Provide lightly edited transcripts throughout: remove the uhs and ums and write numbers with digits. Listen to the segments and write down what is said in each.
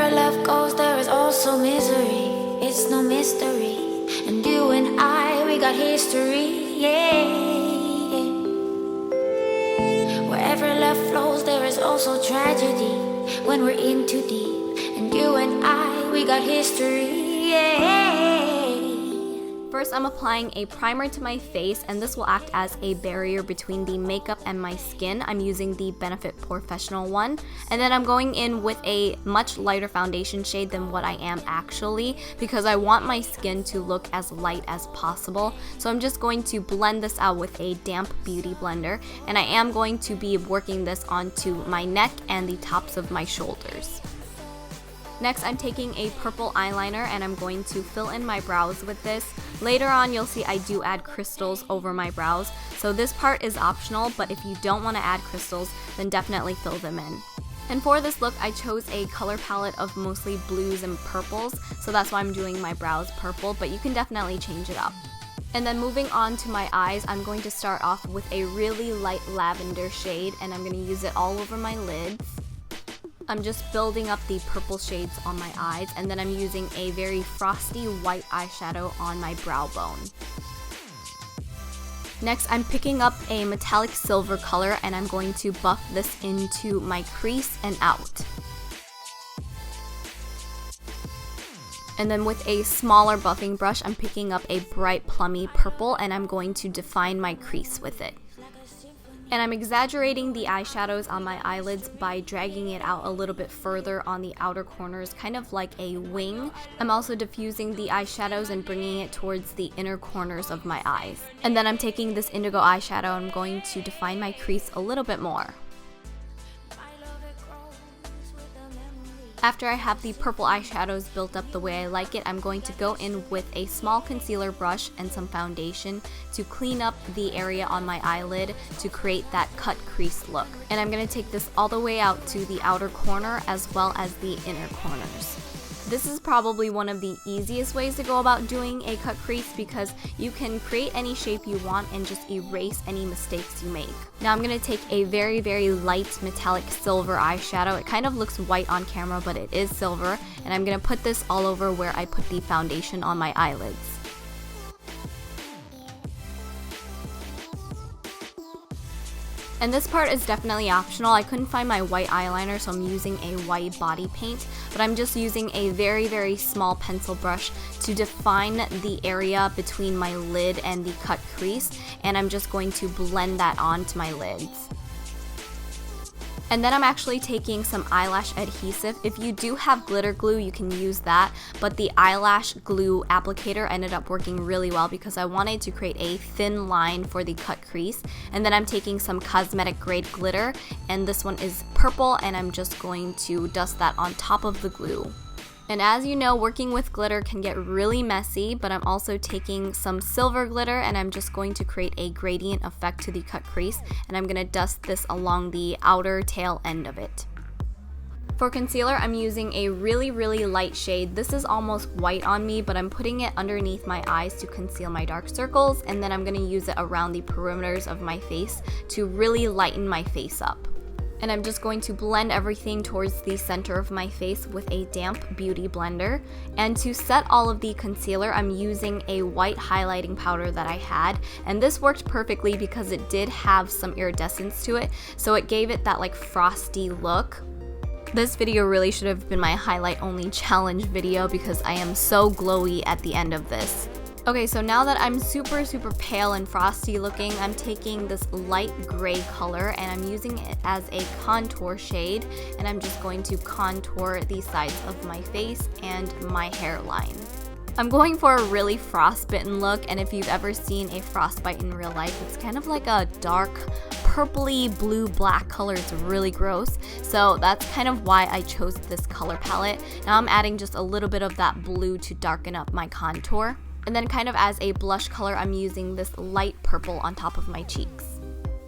Wherever love goes, there is also misery. It's no mystery. And you and I, we got history, yeah. Wherever love flows, there is also tragedy. When we're in too deep. And you and I, we got history, yeah. First, I'm applying a primer to my face, and this will act as a barrier between the makeup and my skin. I'm using the Benefit Professional one. And then I'm going in with a much lighter foundation shade than what I am actually, because I want my skin to look as light as possible. So I'm just going to blend this out with a damp beauty blender, and I am going to be working this onto my neck and the tops of my shoulders. Next, I'm taking a purple eyeliner and I'm going to fill in my brows with this. Later on, you'll see I do add crystals over my brows, so this part is optional, but if you don't want to add crystals, then definitely fill them in. And for this look, I chose a color palette of mostly blues and purples, so that's why I'm doing my brows purple, but you can definitely change it up. And then moving on to my eyes, I'm going to start off with a really light lavender shade, and I'm going to use it all over my lids. I'm just building up the purple shades on my eyes, and then I'm using a very frosty white eyeshadow on my brow bone. Next, I'm picking up a metallic silver color and I'm going to buff this into my crease and out. And then with a smaller buffing brush, I'm picking up a bright plummy purple and I'm going to define my crease with it. And I'm exaggerating the eyeshadows on my eyelids by dragging it out a little bit further on the outer corners, kind of like a wing. I'm also diffusing the eyeshadows and bringing it towards the inner corners of my eyes. And then I'm taking this indigo eyeshadow and I'm going to define my crease a little bit more. After I have the purple eyeshadows built up the way I like it, I'm going to go in with a small concealer brush and some foundation to clean up the area on my eyelid to create that cut crease look. And I'm going to take this all the way out to the outer corner as well as the inner corners. This is probably one of the easiest ways to go about doing a cut crease because you can create any shape you want and just erase any mistakes you make. Now I'm going to take a very, very light metallic silver eyeshadow. It kind of looks white on camera, but it is silver. And I'm going to put this all over where I put the foundation on my eyelids. And this part is definitely optional. I couldn't find my white eyeliner, so I'm using a white body paint, but I'm just using a very, very small pencil brush to define the area between my lid and the cut crease, and I'm just going to blend that onto my lids. And then I'm actually taking some eyelash adhesive. If you do have glitter glue, you can use that, but the eyelash glue applicator ended up working really well because I wanted to create a thin line for the cut crease. And then I'm taking some cosmetic grade glitter, and this one is purple, and I'm just going to dust that on top of the glue. And as you know, working with glitter can get really messy, but I'm also taking some silver glitter and I'm just going to create a gradient effect to the cut crease, and I'm going to dust this along the outer tail end of it. For concealer, I'm using a really, really light shade. This is almost white on me, but I'm putting it underneath my eyes to conceal my dark circles, and then I'm going to use it around the perimeters of my face to really lighten my face up. And I'm just going to blend everything towards the center of my face with a damp beauty blender. And to set all of the concealer, I'm using a white highlighting powder that I had, and this worked perfectly because it did have some iridescence to it, so it gave it that like frosty look. This video really should have been my highlight only challenge video because I am so glowy at the end of this. Okay, so now that I'm super, super pale and frosty looking, I'm taking this light gray color and I'm using it as a contour shade, and I'm just going to contour the sides of my face and my hairline. I'm going for a really frostbitten look, and if you've ever seen a frostbite in real life, it's kind of like a dark purpley blue black color. It's really gross, so that's kind of why I chose this color palette. Now I'm adding just a little bit of that blue to darken up my contour. And then kind of as a blush color, I'm using this light purple on top of my cheeks.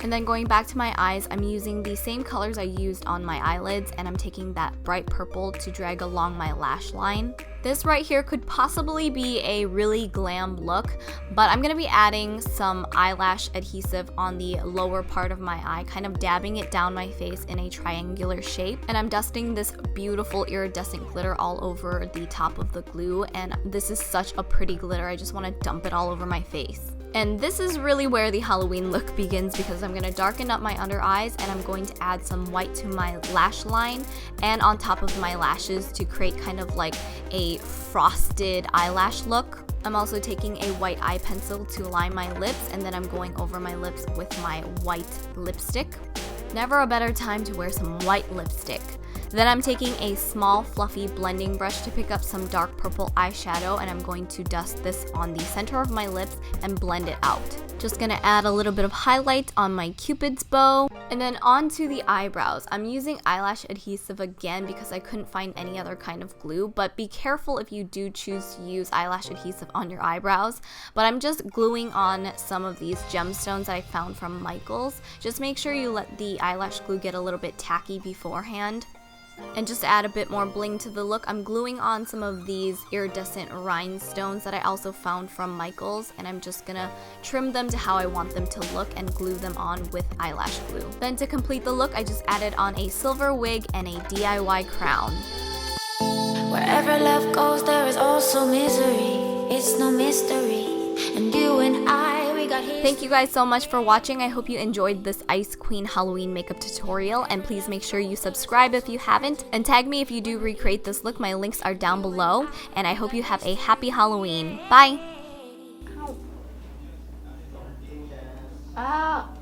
And then going back to my eyes, I'm using the same colors I used on my eyelids, and I'm taking that bright purple to drag along my lash line. This right here could possibly be a really glam look, but I'm going to be adding some eyelash adhesive on the lower part of my eye, kind of dabbing it down my face in a triangular shape. And I'm dusting this beautiful iridescent glitter all over the top of the glue, and this is such a pretty glitter. I just want to dump it all over my face. And this is really where the Halloween look begins, because I'm going to darken up my under eyes and I'm going to add some white to my lash line and on top of my lashes to create kind of like a frosted eyelash look. I'm also taking a white eye pencil to line my lips, and then I'm going over my lips with my white lipstick. Never a better time to wear some white lipstick. Then I'm taking a small fluffy blending brush to pick up some dark purple eyeshadow, and I'm going to dust this on the center of my lips and blend it out. Just gonna add a little bit of highlight on my cupid's bow. And then onto the eyebrows. I'm using eyelash adhesive again because I couldn't find any other kind of glue, but be careful if you do choose to use eyelash adhesive on your eyebrows. But I'm just gluing on some of these gemstones that I found from Michaels. Just make sure you let the eyelash glue get a little bit tacky beforehand. And just to add a bit more bling to the look, I'm gluing on some of these iridescent rhinestones that I also found from Michaels, and I'm just gonna trim them to how I want them to look and glue them on with eyelash glue. Then to complete the look, I just added on a silver wig and a DIY crown. Wherever love goes, there is also misery. It's no mystery. And you and I, we got here. Thank you guys so much for watching. I hope you enjoyed this Ice Queen Halloween makeup tutorial, and please make sure you subscribe if you haven't, and tag me if you do recreate this look. My links are down below, and I hope you have a happy Halloween. Bye! Ah!